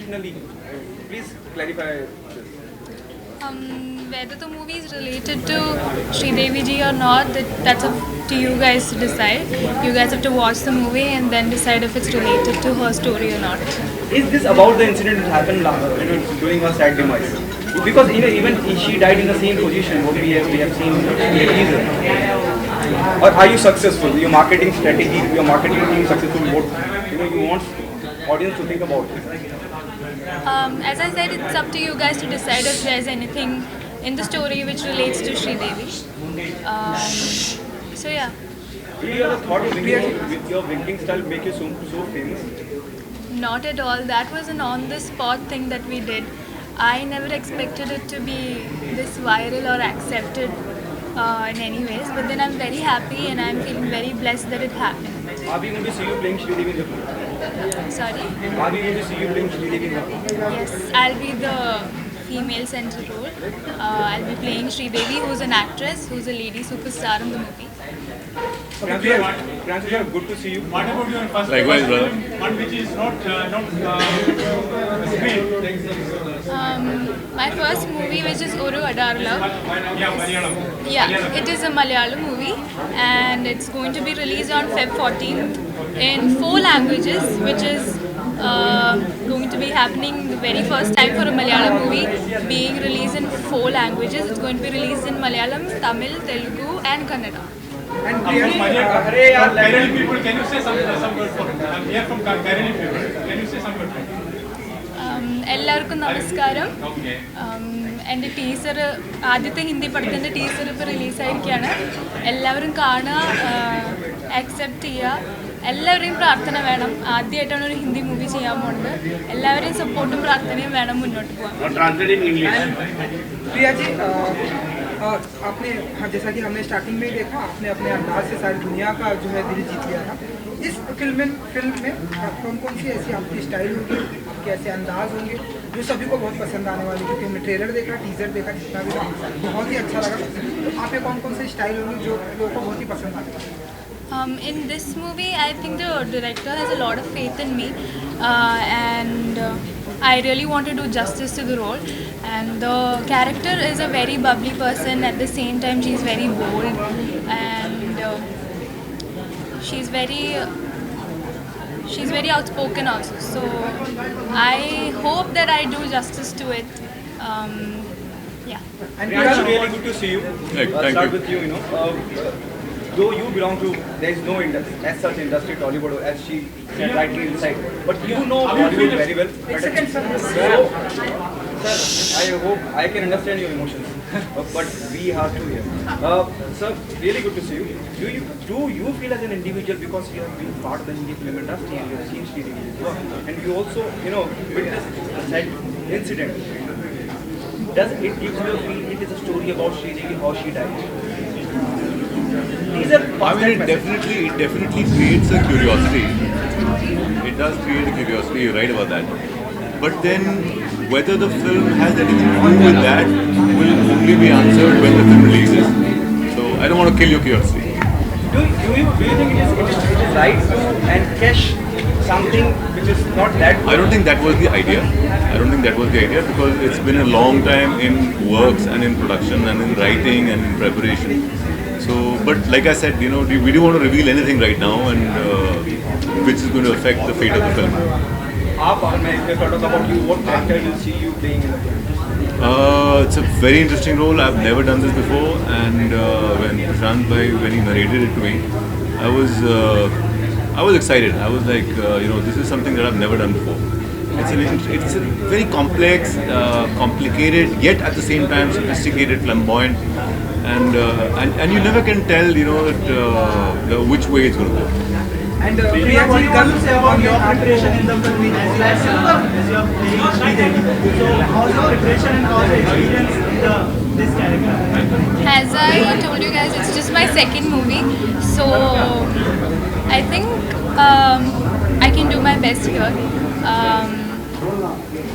emotionally. Please clarify this. Whether the movie is related to Sridevi ji or not, that's up to you guys to decide. You guys have to watch the movie and then decide if it's related to her story or not. Is this about the incident that happened during her sad demise? Because even she died in the same position what we have seen in the teaser. Or are you successful? Your marketing strategy, your marketing team successful? What you want audience to think about it? As I said, it's up to you guys to decide if there's anything in the story which relates to Sridevi. So yeah. Did you ever thought of with your winking style make you so famous? Not at all. That was an on-the-spot thing that we did. I never expected it to be this viral or accepted in any ways. But then I'm very happy and I'm feeling very blessed that it happened. Are we going to see you playing Sridevi in the film? Sorry? Are we going to see you playing Sridevi in the film? Yes, I'll be the female central role. I'll be playing Sridevi, who's an actress, who's a lady superstar in the movie. Francis, good to see you. What about your first Likewise, brother. one which is not screen? My first movie, which is Oru Adarla. Yeah, Malayalam. Yeah, it is a Malayalam movie and it's going to be released on Feb 14th in 4 languages, which is going to be happening the very first time for a Malayalam movie being released in 4 languages. It's going to be released in Malayalam, Tamil, Telugu and Kannada. And Kairali people, can you say some word for it? I'm here from Kairali people. Can you say some word for it? എല്ലാവർക്കും നമസ്കാരം. Okay. എൻ്റെ teaser ആദ്യത്തെ ഹിന്ദി പടത്തിൻ്റെ teaser ഇപ്പോൾ റിലീസായിരിക്കുകയാണ്. എല്ലാവരും കാണുക, accept ചെയ്യുക. എല്ലാവരുടെയും പ്രാർത്ഥന വേണം. ആദ്യമായിട്ടാണ് ഒരു ഹിന്ദി മൂവി ചെയ്യാൻ പോകുന്നത്. എല്ലാവരുടെയും സപ്പോർട്ടും പ്രാർത്ഥനയും വേണം മുന്നോട്ട് പോകാൻ. प्रिया जी, आपने जैसा कि हमने स्टार्टिंग में ही देखा, आपने अपने अंदाज से सारी दुनिया का जो है दिल जीत लिया था. इस फिल्म में कौन कौन सी ऐसी आपकी स्टाइल होगी, आपके ऐसे अंदाज होंगे जो सभी को बहुत पसंद आने वाले? क्योंकि हमने ट्रेलर देखा, टीजर देखा, जितना भी था बहुत ही अच्छा लगा. तो आप पे कौन कौन से स्टाइल होंगे जो लोगों को बहुत ही पसंद आने वाले? In this movie, I think the director has a lot of faith in me, and I really want to do justice to the role. And the character is a very bubbly person. At the same time, she's very bold, and she's very outspoken also. So I hope that I do justice to it. Yeah. And it's really good to see you. Thank Start you. with you. Though you belong to, there is no industry, as such industry, Tollywood, as she said rightly inside. But you know Bollywood very well. So, sir, I hope I can understand your emotions. But we have to hear. Sir, really good to see you. Do you feel as an individual, because you have been part of the Hindi film industry and you have seen Sridevi, and you also, witnessed the sad incident. Does it give you a feel it is a story about Sridevi, how she died? These are I mean, it definitely creates a curiosity. It does create a curiosity, you're right about that. But then, whether the film has anything to do with that will only be answered when the film releases. So, I don't want to kill your curiosity. Do you think it is right to encash something which is not that? I don't think that was the idea. Because it's been a long time in works and in production and in writing and in preparation. So, but like I said, we don't want to reveal anything right now, and which is going to affect the fate of the film. If I talk about you, what character will see you playing in the film? It's a very interesting role. I've never done this before, and when Prashant Bhai, when he narrated it to me, I was excited. I was like, this is something that I've never done before. It's a very complex, complicated, yet at the same time sophisticated, flamboyant, and you never can tell, which way it's going to go. And Priya ji, What do you say about your preparation in the film as your playing Sridevi? So how's your preparation and how's your experience in this character? As I told you guys, it's just my second movie, so I think I can do my best here,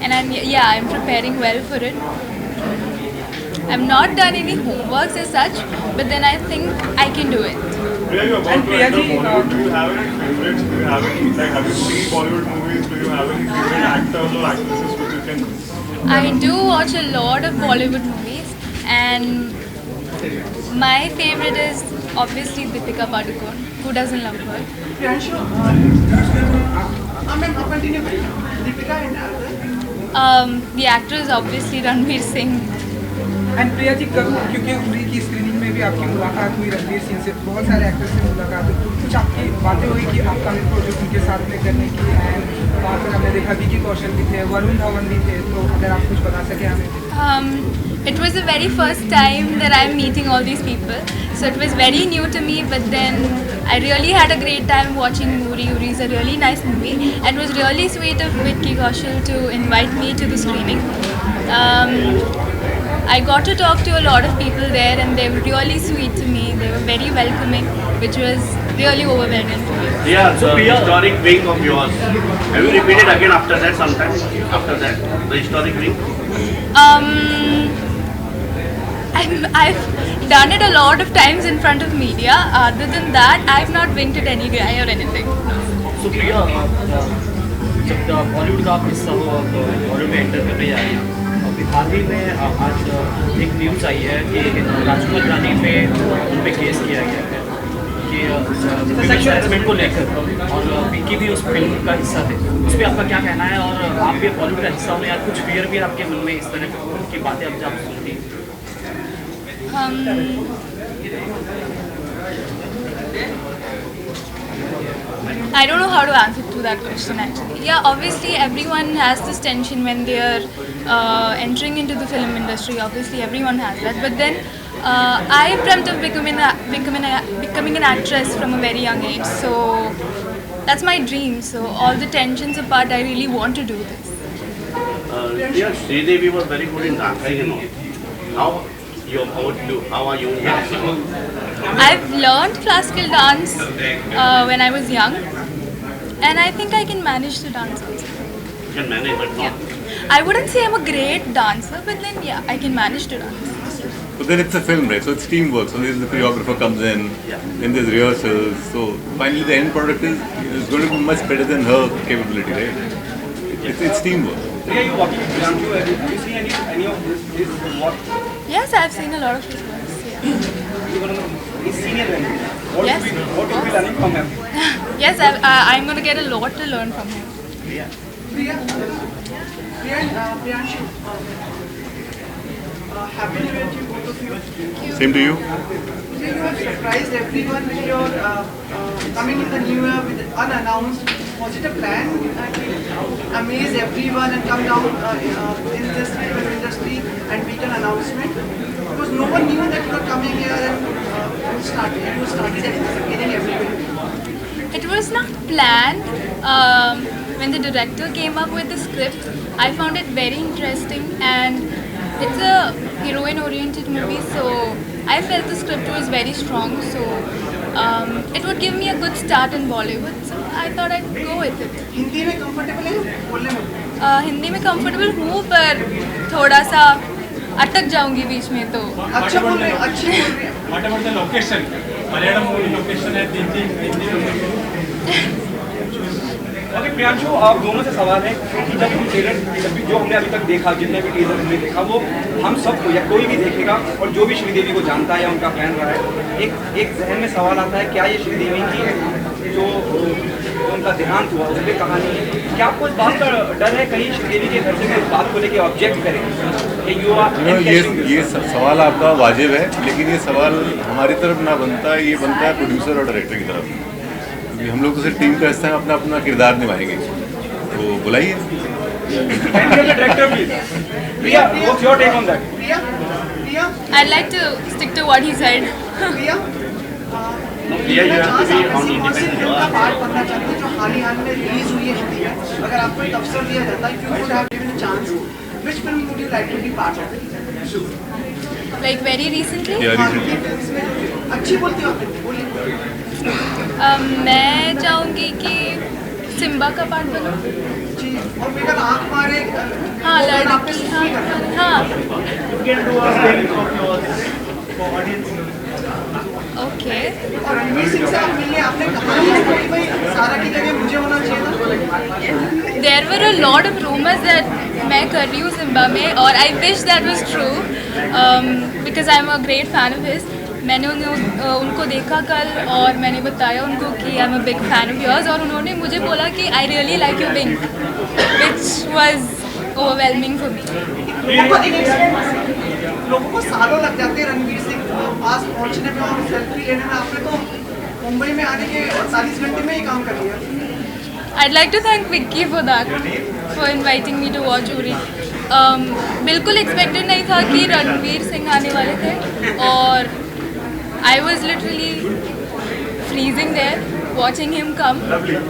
and I'm preparing well for it. I've not done any homeworks as such, but then I think I can do it. Priya, you're about to enter Bollywood. Do you have any favorites? Do you have any, have you seen Bollywood movies? Do you have any favorite actors? actors or actresses which you can? I do watch a lot of Bollywood movies, and my favorite is obviously Deepika Padukone. Who doesn't love her? Priyanshu, ma'am, continue. Deepika and other. The actor is obviously Ranveer Singh. And Priya ji क्योंकि उरी की screening में भी आपकी मुलाकात हुई रणवीर सिंह से, बहुत सारे एक्टर्स से मुलाकात हुई, कुछ आपकी बातें हुई कि आपका भी प्रोजेक्ट उनके साथ में करने की, एंड वहाँ पर हमने देखा विकी कौशल भी थे, वरुण धवन भी थे, तो अगर आप कुछ बता सकें हमें. It was the very first time that I'm meeting all these people, so it was very new to me. But then I really had a great time watching Uri. Uri is a really nice movie, and it was really sweet of Vicky Kaushal to invite me to the screening. I got to talk to a lot of people there, and they were really sweet to me. They were very welcoming, which was really overwhelming for me. Yeah, the historic wing of yours. Have you repeated again after that sometime? After that, the historic wing? I've done it a lot of times in front of media. Other than that, I've not winked at any guy or anything. So Priya, जब बॉलीवुड का आप हिस्सा हो, आप बॉलीवुड में enter करने जा रहे हैं, अभी हाल ही में आज एक न्यूज़ आई है कि राजकुमार रानी पे उन पे केस किया गया है कि सेक्सुअल हरासमेंट को लेकर, और विक्की भी उस फिल्म का हिस्सा थे. उस पर आपका क्या कहना है, और आप भी बॉलीवुड का हिस्सा होने, या कुछ फियर भी आपके मन में इस तरह की बातें अब जब सुनती हैं? I don't know how to answer to that question actually. Yeah, obviously everyone has this tension when they are entering into the film industry. Obviously everyone has that. But then I dreamt of becoming an actress from a very young age. So that's my dream. So all the tensions apart, I really want to do this. Yeah, Sridevi was very good in dancing and all. How are you? I've learned classical dance when I was young, and I think I can manage to dance also. You can manage, but not. I wouldn't say I'm a great dancer, but then yeah, I can manage to dance. But then it's a film, right? So it's teamwork. So the choreographer comes in, then there's rehearsals. So finally the end product is going to be much better than her capability, right? It's teamwork. Priya, you walking around you, have you seen any of this what Yes, I've seen a lot of his works. Yeah. he's senior than you? Yes. What will be learning from him? Yes, I'm going to get a lot to learn from him. Priyanshu, happy New Year to you, both of you. Same to you. You have surprised everyone with your coming in the new year with unannounced. Was it a plan to amaze everyone and come down in this film industry and make an announcement? Because no one knew that you were coming here and you started entertaining everybody. It was not planned. When the director came up with the script, I found it very interesting, and it's a heroine-oriented movie, so I felt the script was very strong. So it would give me a good start in Bollywood. So I thought I'd go with it. Hindi में comfortable है बोलने में? हिंदी में comfortable हूँ, पर थोड़ा सा अटक जाऊंगी बीच में तो. अच्छा बोल रहे हैं, अच्छी बोल रहे हैं. What about the location? Malayalam movie location है हिंदी में. ओके प्रियांशु, आप दोनों से सवाल है कि जब जो हमने अभी तक देखा, जितने भी टीजर हमने देखा, वो हम सबको या कोई भी देखेगा और जो भी श्रीदेवी को जानता है या उनका फैन रहा है, एक जहन में सवाल आता है, क्या ये श्रीदेवी की जो उनका देहांत हुआ उस पर कहानी है? क्या आपको इस बात का डर है कहीं श्रीदेवी के घर से इस बात को लेकर ऑब्जेक्ट करें कि ये सवाल आपका वाजिब है, लेकिन ये सवाल हमारी तरफ ना बनता है, ये बनता है प्रोड्यूसर और डायरेक्टर की तरफ. हम लोग तो सिर्फ टीम का हिस्सा अपना अपना किरदार निभाएंगे, तो बुलाइए. I'd like to stick to what he said. Priya, you have to be on independent. Part बनना चाहते हैं जो हाल ही में रिलीज हुई है हिंदी में. अगर आपको एक अवसर दिया जाता है, if you would have given a chance, which film would you like to be part of? Like very recently. Hindi films में अच्छी बोलती हो आप, बोलिए. मैं चाहूँगी कि सिम्बा का पार्ट बनूं. जी, और मेरा आँख मारे. हाँ, लड़की. हाँ. You can do a film of yours for audience. Okay और रणवीर सिंह से आप मिलने आपने कहा कि भाई सारा की जगह मुझे होना चाहिए था? There were a lot of rumours that मैं कर रही हूँ सिम्बा में, और I wish that was true because I am a great fan of his. मैंने उनको देखा कल और मैंने बताया उनको कि I am a big fan of yours, और उन्होंने मुझे बोला कि I really like your wink, which was overwhelming for me. लोगों को सालों लग जाते हैं रणवीर सिंह पास पहुंचने में और सेल्फी लेने में. आपने तो मुंबई में आने के 48 घंटे में ही काम कर लिया. I'd like to thank Vicky for that, for inviting me to watch Uri. बिल्कुल एक्सपेक्टेड नहीं था कि रणवीर सिंह आने वाले थे, और I was literally freezing there watching him come.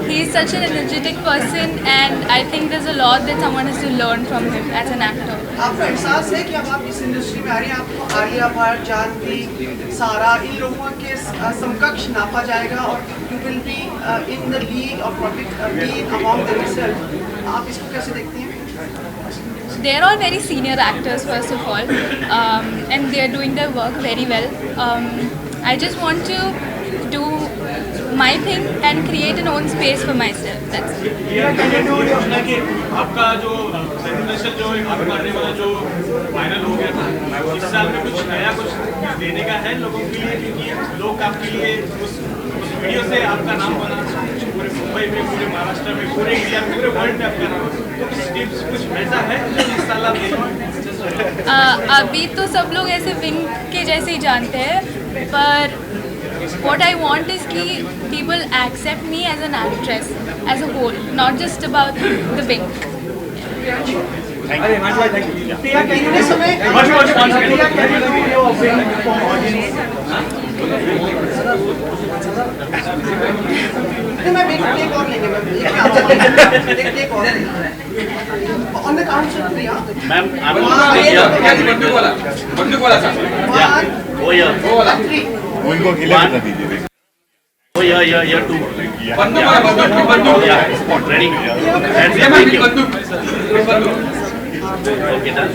He is such an energetic person and I think there's a lot that someone has to learn from him as an actor. आपको एहसास है कि अब आप इस इंडस्ट्री में आ रही हैं, आपको आलिया भट्ट, जानवी, सारा, इन लोगों के समकक्ष नापा जाएगा और you will be in the league और प्रॉब्ली बी अमॉन्ग देमसेल्फ. आप इसको कैसे देखती हैं? They're all very senior actors first of all, and they're doing their work very well. I just want to do my thing and create an own space for myself. That's it. कि आपका जो sentimental जो आप करने वाला जो viral हो गया था, इस साल में कुछ नया कुछ देने का है लोगों के लिए, क्योंकि लोग आपके लिए उस वीडियो से आपका नाम बना पूरे मुंबई में, पूरे महाराष्ट्र में, पूरे इंडिया में, पूरे वर्ल्ड में आपका नाम. तो कुछ टिप्स कुछ ऐसा है जो इस साल आप देंगे? अभी तो सब लोग ऐसे विंग के जैसे ही जानते हैं, पर what I want is कि people accept me as an actress as a whole, not just about the wing. अरे हिमांशु भाई, thank you. Priya, can you give some- Priya, can you do your wing for audience? मैं एक और लेंगे ma'am, एक और on the count से प्रिया. Ma'am आप बंदूक वाला सर. वो या 3. वो इनको अकेले बता दीजिए. वो या 2 बंदूक या स्पॉट रेडी. Okay done.